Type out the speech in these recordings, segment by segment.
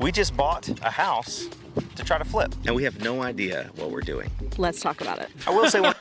We just bought a house to try to flip. And we have no idea what we're doing. Let's talk about it. I will say one.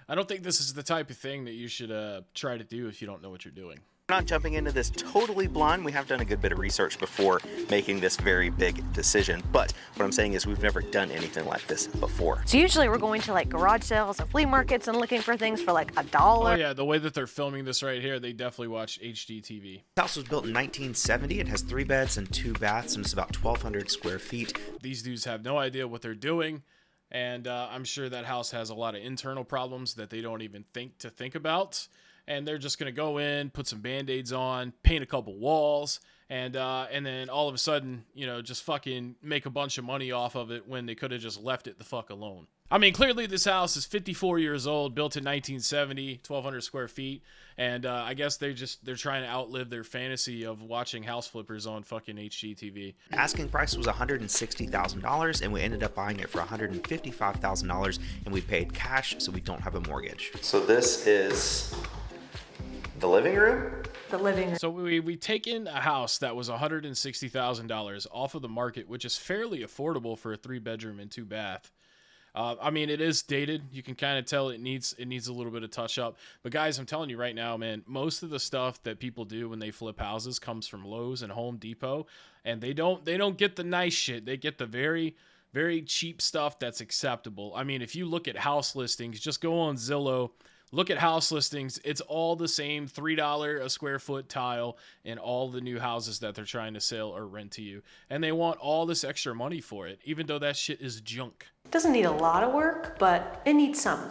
I don't think this is the type of thing that you should try to do if you don't know what you're doing. We're not jumping into this totally blind. We have done a good bit of research before making this very big decision. But what I'm saying is we've never done anything like this before. So usually we're going to like garage sales and flea markets and looking for things for like $1. Oh yeah, the way that they're filming this right here, they definitely watch HGTV. The house was built in 1970. It has 3 beds and 2 baths, and it's about 1,200 square feet. These dudes have no idea what they're doing. And I'm sure that house has a lot of internal problems that they don't even think about. And they're just going to go in, put some Band-Aids on, paint a couple walls, and then all of a sudden, you know, just fucking make a bunch of money off of it when they could have just left it the fuck alone. I mean, clearly this house is 54 years old, built in 1970, 1,200 square feet, and I guess they're trying to outlive their fantasy of watching house flippers on fucking HGTV. Asking price was $160,000, and we ended up buying it for $155,000, and we paid cash, so we don't have a mortgage. So this is the living room? The living room. So we taken a house that was $160,000 off of the market, which is fairly affordable for a 3-bedroom and 2-bath. I mean, it is dated. You can kind of tell it needs a little bit of touch up. But guys, I'm telling you right now, man, most of the stuff that people do when they flip houses comes from Lowe's and Home Depot, and they don't get the nice shit. They get the very, very cheap stuff that's acceptable. I mean, if you look at house listings, just go on Zillow. Look at house listings. It's all the same $3 a square foot tile in all the new houses that they're trying to sell or rent to you. And they want all this extra money for it, even though that shit is junk. It doesn't need a lot of work, but it needs some.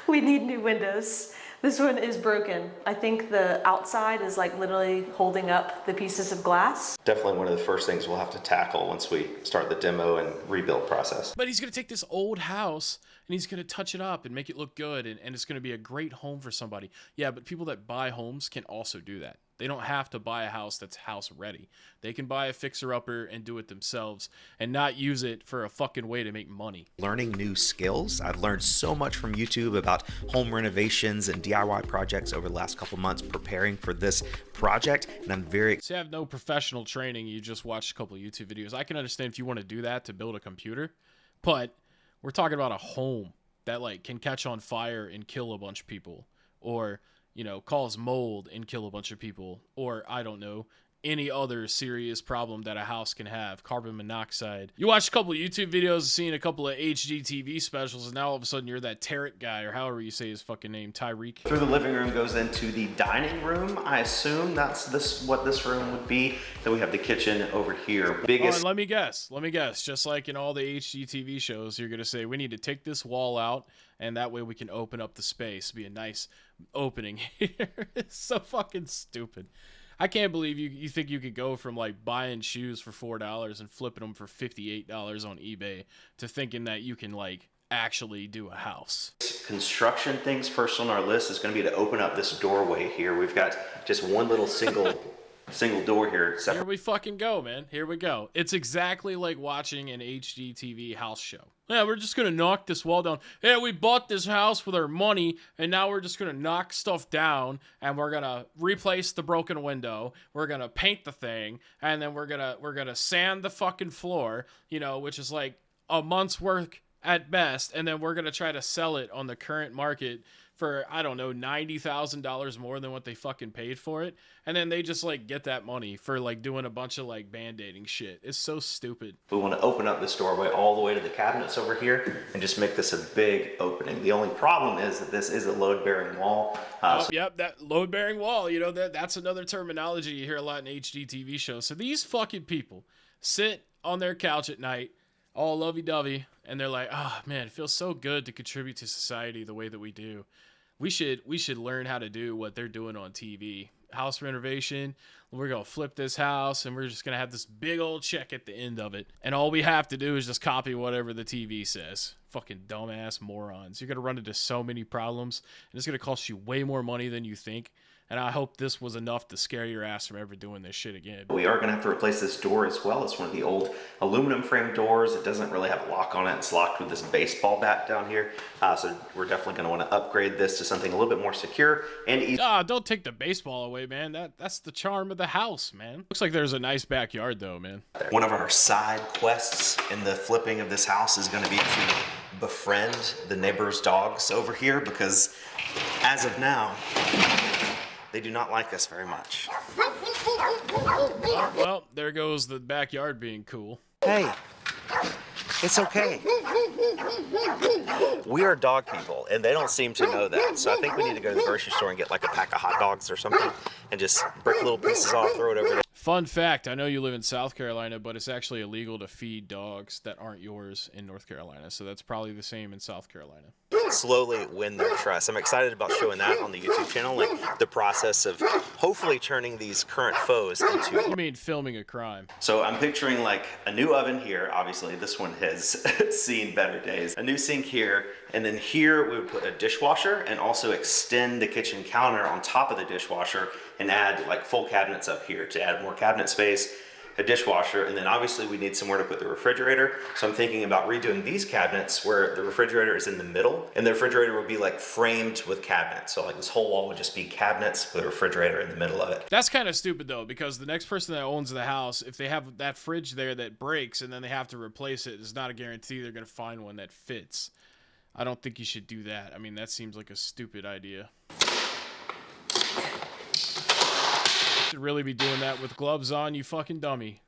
We need new windows. This one is broken. I think the outside is like literally holding up the pieces of glass. Definitely one of the first things we'll have to tackle once we start the demo and rebuild process. But he's going to take this old house and he's going to touch it up and make it look good, and it's going to be a great home for somebody. Yeah, but people that buy homes can also do that. They don't have to buy a house that's house ready. They can buy a fixer-upper and do it themselves and not use it for a fucking way to make money. Learning new skills. I've learned so much from YouTube about home renovations and DIY projects over the last couple months preparing for this project, and I'm very So you have no professional training, you just watch a couple of YouTube videos. I can understand if you want to do that to build a computer, but we're talking about a home that like can catch on fire and kill a bunch of people, or you know, cause mold and kill a bunch of people, or I don't know, any other serious problem that a house can have, carbon monoxide. You watch a couple of YouTube videos, seen a couple of HGTV specials, and now all of a sudden you're that Tarek guy, or however you say his fucking name, Tyreek. Through the living room goes into the dining room. I assume that's what this room would be. Then we have the kitchen over here. Oh, and let me guess. Just like in all the HGTV shows, you're gonna say we need to take this wall out, and that way we can open up the space. Be a nice opening here. It's so fucking stupid. I can't believe you think you could go from like buying shoes for $4 and flipping them for $58 on eBay to thinking that you can like actually do a house. Construction things first on our list is going to be to open up this doorway here. We've got just one little single door here. Here we fucking go, man. Here we go. It's exactly like watching an HGTV house show. Yeah, we're just going to knock this wall down. Yeah, we bought this house with our money, and now we're just going to knock stuff down, and we're going to replace the broken window. We're going to paint the thing, and then we're going to sand the fucking floor, you know, which is like a month's work at best, and then we're going to try to sell it on the current market for, I don't know, $90,000 more than what they fucking paid for it. And then they just like get that money for like doing a bunch of like band-aiding shit. It's so stupid. We want to open up this doorway all the way to the cabinets over here and just make this a big opening. The only problem is that this is a load-bearing wall. Yep, that load-bearing wall, you know, that's another terminology you hear a lot in HGTV shows. So these fucking people sit on their couch at night, all lovey-dovey, and they're like, oh man, it feels so good to contribute to society the way that we do. We should learn how to do what they're doing on TV. House renovation, we're gonna flip this house and we're just gonna have this big old check at the end of it, and all we have to do is just copy whatever the TV says. Fucking dumbass morons. You're gonna run into so many problems, and it's gonna cost you way more money than you think. and I hope this was enough to scare your ass from ever doing this shit again. We are going to have to replace this door as well. It's one of the old aluminum frame doors. It doesn't really have a lock on it. It's locked with this baseball bat down here. So we're definitely going to want to upgrade this to something a little bit more secure and easy. Don't take the baseball away, man. That's the charm of the house, man. Looks like there's a nice backyard though, man. One of our side quests in the flipping of this house is going to be to befriend the neighbor's dogs over here, because as of now, they do not like us very much. Well, there goes the backyard being cool. Hey, it's okay. We are dog people, and they don't seem to know that. So I think we need to go to the grocery store and get like a pack of hot dogs or something and just break little pieces off, throw it over there. Fun fact, I know you live in South Carolina, but it's actually illegal to feed dogs that aren't yours in North Carolina. So that's probably the same in South Carolina. Slowly win their trust. I'm excited about showing that on the YouTube channel, like the process of hopefully turning these current foes into... You mean filming a crime? So I'm picturing like a new oven here. Obviously, this one has seen better days. A new sink here, and then here we would put a dishwasher and also extend the kitchen counter on top of the dishwasher and add like full cabinets up here to add more cabinet space, a dishwasher, and then obviously we need somewhere to put the refrigerator. So I'm thinking about redoing these cabinets where the refrigerator is in the middle and the refrigerator would be like framed with cabinets. So like this whole wall would just be cabinets with a refrigerator in the middle of it. That's kind of stupid though, because the next person that owns the house, if they have that fridge there that breaks and then they have to replace it, it's not a guarantee they're going to find one that fits. I don't think you should do that. I mean, that seems like a stupid idea. Should really be doing that with gloves on, you fucking dummy.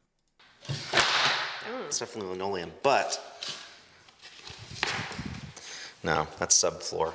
It's definitely linoleum, but no, that's subfloor.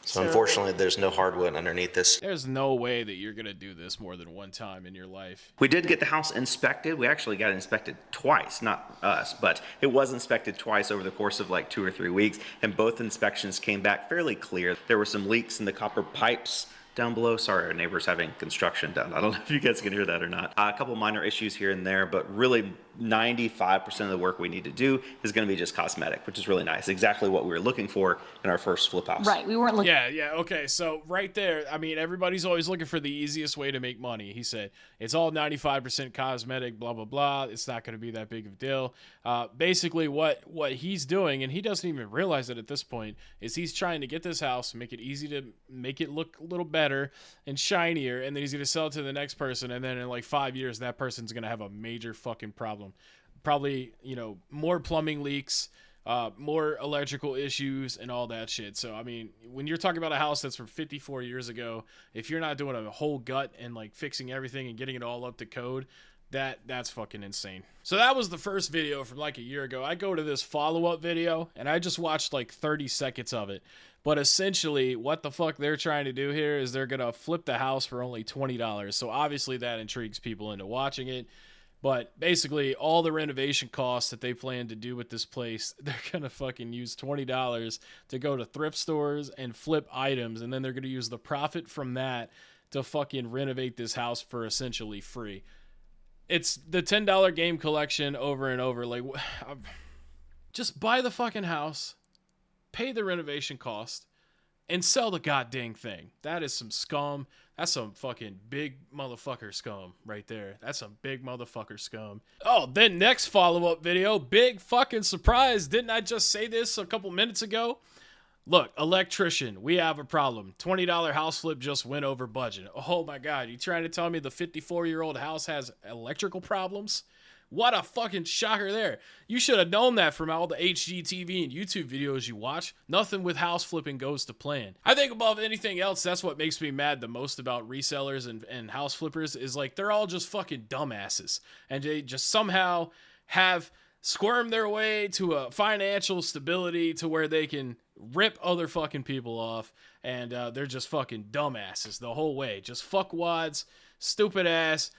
So unfortunately, there's no hardwood underneath this. There's no way that you're gonna do this more than one time in your life. We did get the house inspected. We actually got inspected twice, not us, but it was inspected twice over the course of like 2 or 3 weeks, and both inspections came back fairly clear. There were some leaks in the copper pipes down below. Sorry, our neighbor's having construction done. I don't know if you guys can hear that or not. A couple minor issues here and there, but really 95% of the work we need to do is going to be just cosmetic, which is really nice. Exactly what we were looking for in our first flip house. Right, we weren't looking. Yeah, okay. So right there, I mean, everybody's always looking for the easiest way to make money. He said, it's all 95% cosmetic, blah, blah, blah. It's not going to be that big of a deal. Basically, what he's doing, and he doesn't even realize it at this point, is he's trying to get this house, make it easy to make it look a little better and shinier, and then he's going to sell it to the next person, and then in like 5 years, that person's going to have a major fucking problem. Probably, more plumbing leaks, more electrical issues, and all that shit. So, I mean, when you're talking about a house that's from 54 years ago, if you're not doing a whole gut and like fixing everything and getting it all up to code, that's fucking insane. So that was the first video from like a year ago. I go to this follow-up video and I just watched like 30 seconds of it. But essentially what the fuck they're trying to do here is they're gonna flip the house for only $20. So obviously that intrigues people into watching it. But basically, all the renovation costs that they plan to do with this place, they're going to fucking use $20 to go to thrift stores and flip items. And then they're going to use the profit from that to fucking renovate this house for essentially free. It's the $10 game collection over and over. Like, just buy the fucking house, pay the renovation cost, and sell the goddamn thing. That is some scum. That's some fucking big motherfucker scum right there. That's some big motherfucker scum. Oh, then next follow-up video. Big fucking surprise. Didn't I just say this a couple minutes ago? Look, electrician, we have a problem. $20 house flip just went over budget. Oh my God, you trying to tell me the 54-year-old house has electrical problems? What a fucking shocker there. You should have known that from all the HGTV and YouTube videos you watch. Nothing with house flipping goes to plan. I think above anything else, that's what makes me mad the most about resellers and house flippers is like they're all just fucking dumbasses. And they just somehow have squirmed their way to a financial stability to where they can rip other fucking people off. And they're just fucking dumbasses the whole way. Just fuckwads, stupid ass.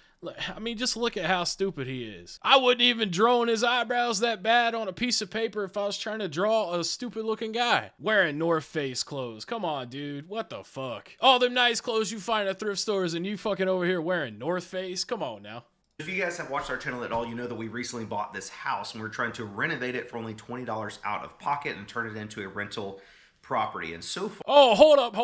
I mean, just look at how stupid he is. I wouldn't even drone his eyebrows that bad on a piece of paper if I was trying to draw a stupid looking guy. Wearing North Face clothes. Come on, dude. What the fuck? All them nice clothes you find at thrift stores and you fucking over here wearing North Face? Come on now. If you guys have watched our channel at all, you know that we recently bought this house and we're trying to renovate it for only $20 out of pocket and turn it into a rental property. And so far... Oh, hold up.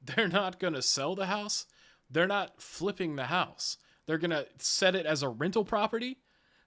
they're not going to sell the house. They're not flipping the house. They're going to set it as a rental property.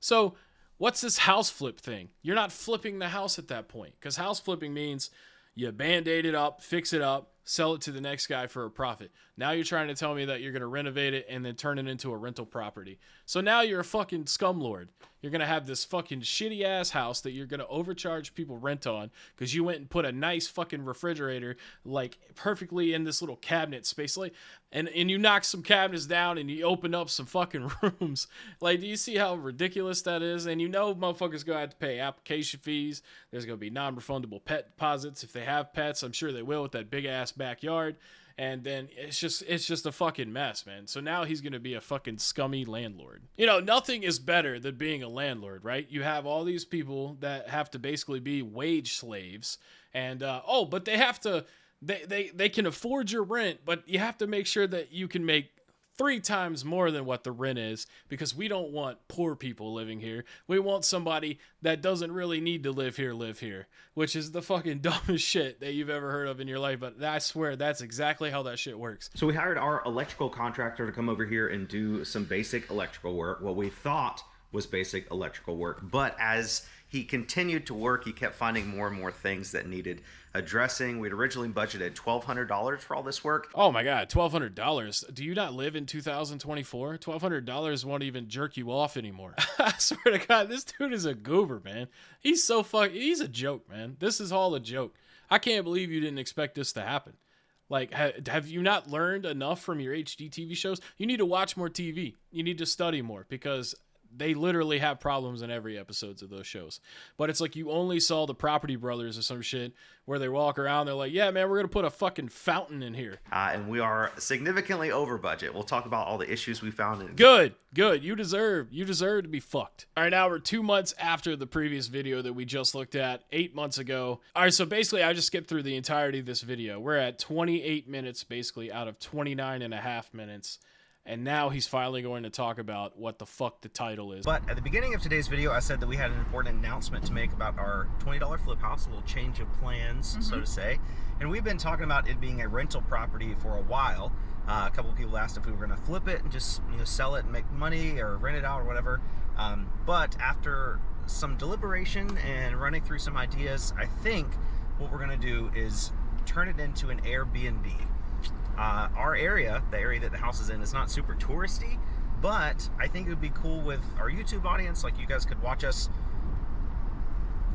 So what's this house flip thing? You're not flipping the house at that point, because house flipping means you band-aid it up, fix it up, sell it to the next guy for a profit. Now you're trying to tell me that you're going to renovate it and then turn it into a rental property. So now you're a fucking scumlord. You're going to have this fucking shitty ass house that you're going to overcharge people rent on because you went and put a nice fucking refrigerator like perfectly in this little cabinet space. Like, and you knock some cabinets down and you open up some fucking rooms. Like, do you see how ridiculous that is? And you know motherfuckers going to have to pay application fees. There's going to be non-refundable pet deposits. If they have pets, I'm sure they will with that big ass backyard. And then it's just a fucking mess, man. So now he's going to be a fucking scummy landlord. You know, nothing is better than being a landlord, right? You have all these people that have to basically be wage slaves. And, but they have to, they can afford your rent, but you have to make sure that you can make 3 times more than what the rent is, because we don't want poor people living here. We want somebody that doesn't really need to live here, which is the fucking dumbest shit that you've ever heard of in your life. But I swear that's exactly how that shit works. So we hired our electrical contractor to come over here and do some basic electrical work, what we thought was basic electrical work. But as he continued to work, he kept finding more and more things that needed addressing. We'd originally budgeted $1,200 for all this work. Oh my God, $1,200. Do you not live in 2024? $1,200 won't even jerk you off anymore. I swear to God, this dude is a goober, man. He's so he's a joke, man. This is all a joke. I can't believe you didn't expect this to happen. Like, have you not learned enough from your HD TV shows? You need to watch more TV. You need to study more, because they literally have problems in every episodes of those shows. But it's like you only saw the Property Brothers or some shit where they walk around, they're like, yeah, man, we're going to put a fucking fountain in here. And we are significantly over budget. We'll talk about all the issues we found. Good. You deserve to be fucked. All right, now we're 2 months after the previous video that we just looked at 8 months ago. All right, so basically I just skipped through the entirety of this video. We're at 28 minutes basically out of 29 and a half minutes. And now he's finally going to talk about what the fuck the title is. But at the beginning of today's video, I said that we had an important announcement to make about our $20 flip house, a little change of plans, so to say. And we've been talking about it being a rental property for a while. A couple of people asked if we were going to flip it and just sell it and make money, or rent it out or whatever. But after some deliberation and running through some ideas, I think what we're going to do is turn it into an Airbnb. Our area, the area that the house is in, is not super touristy, but I think it would be cool with our YouTube audience. Like, you guys could watch us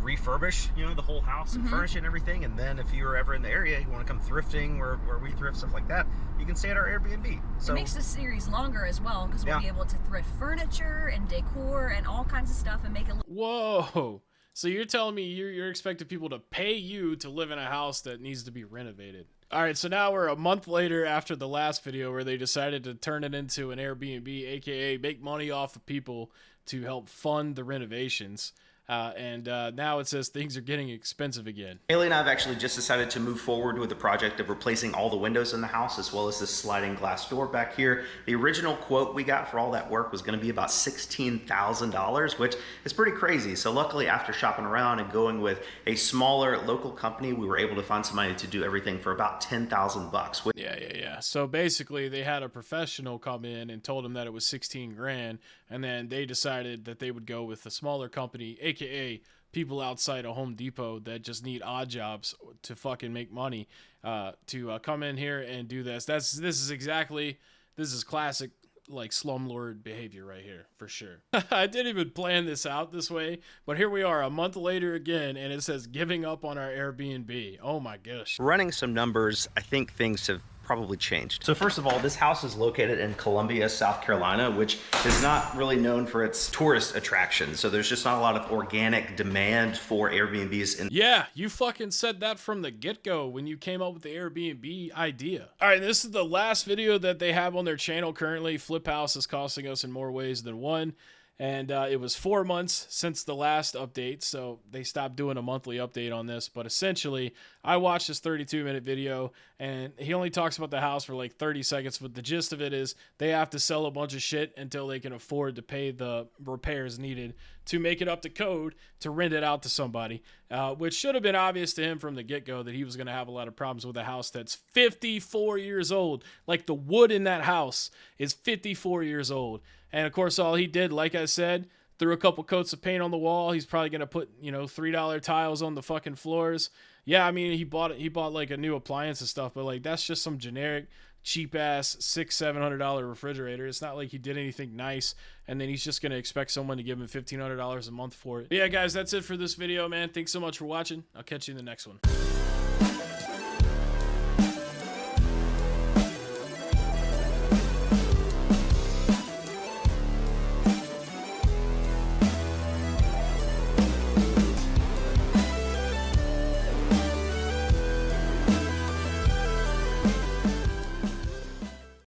refurbish, the whole house and furnish it and everything. And then if you're ever in the area, you want to come thrifting where we thrift, stuff like that, you can stay at our Airbnb. So it makes this series longer as well, because we'll be able to thrift furniture and decor and all kinds of stuff and make it. Whoa. So you're telling me you're expecting people to pay you to live in a house that needs to be renovated? All right, so now we're a month later after the last video where they decided to turn it into an Airbnb, aka make money off of people to help fund the renovations. And now it says things are getting expensive again. Haley and I have actually just decided to move forward with the project of replacing all the windows in the house, as well as this sliding glass door back here. The original quote we got for all that work was going to be about $16,000, which is pretty crazy. So luckily, after shopping around and going with a smaller local company, we were able to find somebody to do everything for about $10,000. Yeah. So basically, they had a professional come in and told them that it was 16 grand, and then they decided that they would go with a smaller company, aka people outside of Home Depot that just need odd jobs to fucking make money, to come in here and do this. This is classic like slumlord behavior right here, for sure. I didn't even plan this out this way, but here we are a month later again, and it says giving up on our Airbnb. Oh my gosh. Running some numbers, I think things have probably changed. So first of all, this house is located in Columbia, South Carolina, which is not really known for its tourist attractions. So there's just not a lot of organic demand for Airbnbs. Yeah, you fucking said that from the get-go when you came up with the Airbnb idea. All right, this is the last video that they have on their channel currently. Flip House is costing us in more ways than one. And it was 4 months since the last update, so they stopped doing a monthly update on this. But essentially, I watched this 32-minute video, and he only talks about the house for like 30 seconds. But the gist of it is they have to sell a bunch of shit until they can afford to pay the repairs needed to make it up to code to rent it out to somebody. which should have been obvious to him from the get-go that he was going to have a lot of problems with a house that's 54 years old. Like, the wood in that house is 54 years old. And of course, all he did, like I said, threw a couple coats of paint on the wall. He's probably going to put, you know, $3 tiles on the fucking floors. Yeah, I mean, he bought like a new appliance and stuff, but like, that's just some generic cheap ass $600-700 refrigerator. It's not like he did anything nice, and then he's just gonna expect someone to give him $1,500 a month for it. But yeah, guys, that's it for this video, man. Thanks so much for watching. I'll catch you in the next one.